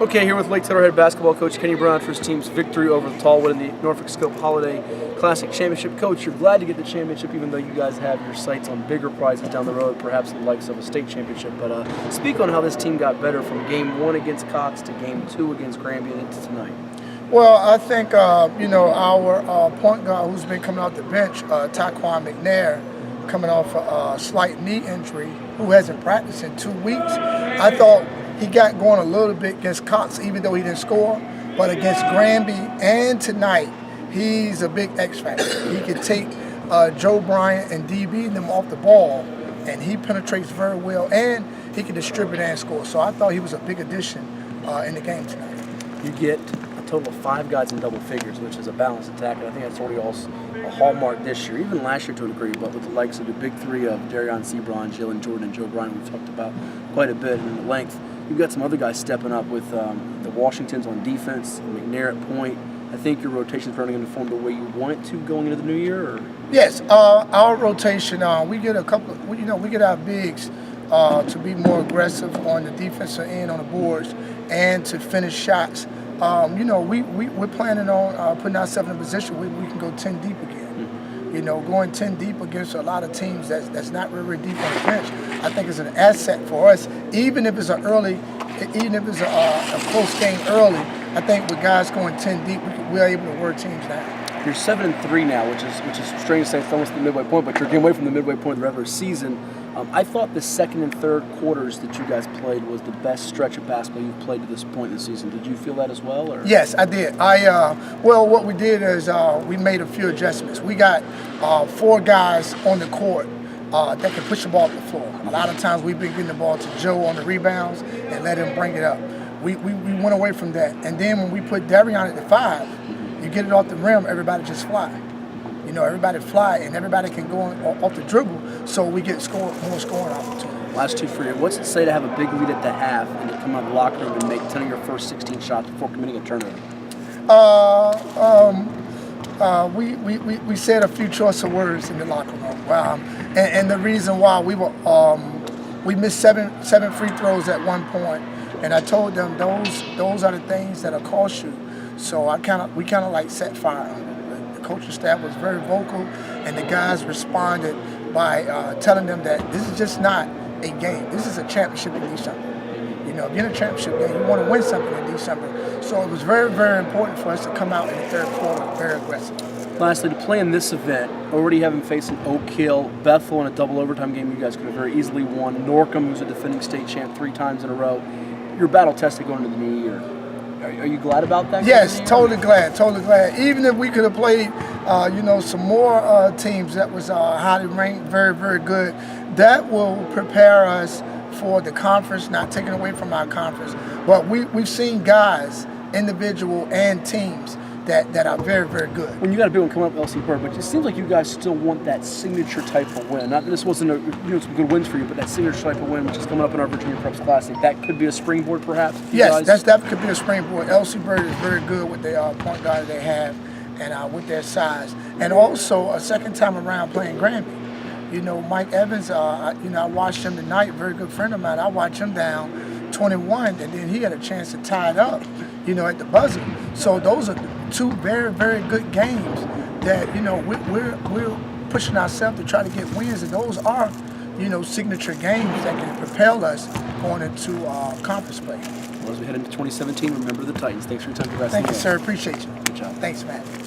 Okay, here with Lake Taylor head basketball coach Kenny Brown for his team's victory over the Tallwood in the Norfolk Scope Holiday Classic Championship. Coach, you're glad to get the championship even though you guys have your sights on bigger prizes down the road, perhaps the likes of a state championship. But speak on how this team got better from Game 1 against Cox to Game 2 against Granby and into tonight. Well, I think, our point guard who's been coming off the bench, Taquan McNair, coming off a slight knee injury, who hasn't practiced in 2 weeks. I thought he got going a little bit against Cox, even though he didn't score. But against Granby and tonight, he's a big X factor. He can take Joe Bryant and DB them off the ball, and he penetrates very well, and he can distribute and score. So I thought he was a big addition in the game tonight. You get a total of 5 guys in double figures, which is a balanced attack, and I think that's already also a hallmark this year, even last year to a degree, but with the likes of the big three of Darion Sebron, Jalen Jordan, and Joe Bryant we've talked about quite a bit, and at length. You've got some other guys stepping up with the Washingtons on defense, McNair at point. I think your rotation's running in the form the way you want it to going into the new year? Or? Yes, our rotation, we get a couple, we get our bigs to be more aggressive on the defensive end on the boards and to finish shots. We're planning on putting ourselves in a position where we can go 10 deep again. Going 10 deep against a lot of teams that's not very deep on the bench, I think is an asset for us. Even if it's a close game early, I think with guys going 10 deep, we're able to wear teams down. You're 7-3 now, which is strange to say it's almost the midway point, but you're getting away from the midway point of the regular season. I thought the second and third quarters that you guys played was the best stretch of basketball you've played to this point in the season. Did you feel that as well? Or? Yes, I did. What we did is we made a few adjustments. We got 4 guys on the court that can push the ball up the floor. A lot of times we've been getting the ball to Joe on the rebounds and let him bring it up. We went away from that. And then when we put Darion at the 5, you get it off the rim, everybody just fly. Everybody fly and everybody can go off the dribble, so we get more scoring opportunities. Last two for you. What's it say to have a big lead at the half and to come out of the locker room and make 10 of your first 16 shots before committing a turnover? We said a few choice of words in the locker room. And the reason why we missed seven free throws at one point, and I told them those are the things that'll cost you. So we kind of like set fire on it. The coaching staff was very vocal, and the guys responded by telling them that this is just not a game. This is a championship in December. If you're in a championship game, you want to win something in December. So it was very, very important for us to come out in the third quarter very aggressive. Lastly, to play in this event, already having faced an Oak Hill, Bethel in a double overtime game you guys could have very easily won, Norcom, who's a defending state champ 3 times in a row. You're battle tested going into the new year. Are you glad about that? Yes, totally glad. Even if we could have played, some more teams that was highly ranked, very, very good, that will prepare us for the conference, not taking away from our conference. But we've seen guys, individual and teams, that are very, very good. When you got a big one coming up, LC Bird, but it seems like you guys still want that signature type of win. Not that this wasn't some good wins for you, but that signature type of win, which is coming up in our Virginia Preps Classic, that could be a springboard, perhaps. Yes, that could be a springboard. LC Bird is very good with the point guard they have, and with their size, and also a second time around playing Granby. Mike Evans. I watched him tonight. A very good friend of mine. I watched him down 21, and then he had a chance to tie it up, at the buzzer. So those are 2 very, very good games that, we're pushing ourselves to try to get wins, and those are, signature games that can propel us going into conference play. Well, as we head into 2017, remember the Titans. Thanks for your time. Thank you, sir. Appreciate you. Good job. Thanks, man.